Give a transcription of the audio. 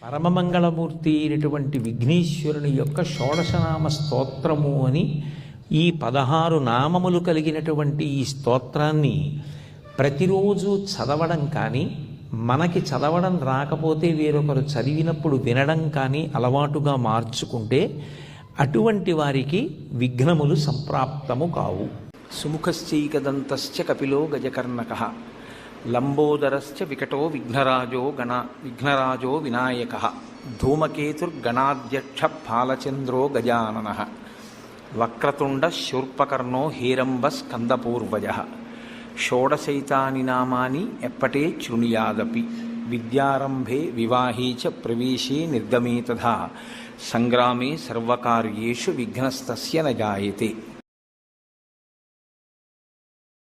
పరమమంగళమూర్తి అయినటువంటి విఘ్నేశ్వరుని యొక్క షోడశనామ స్తోత్రము అని ఈ 16 నామములు కలిగినటువంటి ఈ స్తోత్రాన్ని ప్రతిరోజు చదవడం కానీ, మనకి చదవడం రాకపోతే వేరొకరు చదివినప్పుడు వినడం కానీ అలవాటుగా మార్చుకుంటే అటువంటి వారికి విఘ్నములు సంప్రాప్తము కావు. సుముఖశ్చైకదంతశ్చ కపిలో గజకర్ణకః లంబోదరశ్చ వికటో విఘ్నరాజో వినాయకః ధూమకేతుర్గణాధ్యక్ష ఫాలచంద్రో గజాననః వక్రతుండ శూర్పకర్ణో హేరంబ స్కందపూర్వజః షోడశైతాని నామాని ఎప్పటే శృణుయాదపి విద్యారంభే వివాహే చ ప్రవేశే నిర్గమే తథా సంగ్రామే సర్వకార్యేషు విఘ్నస్తస్య న జాయతే.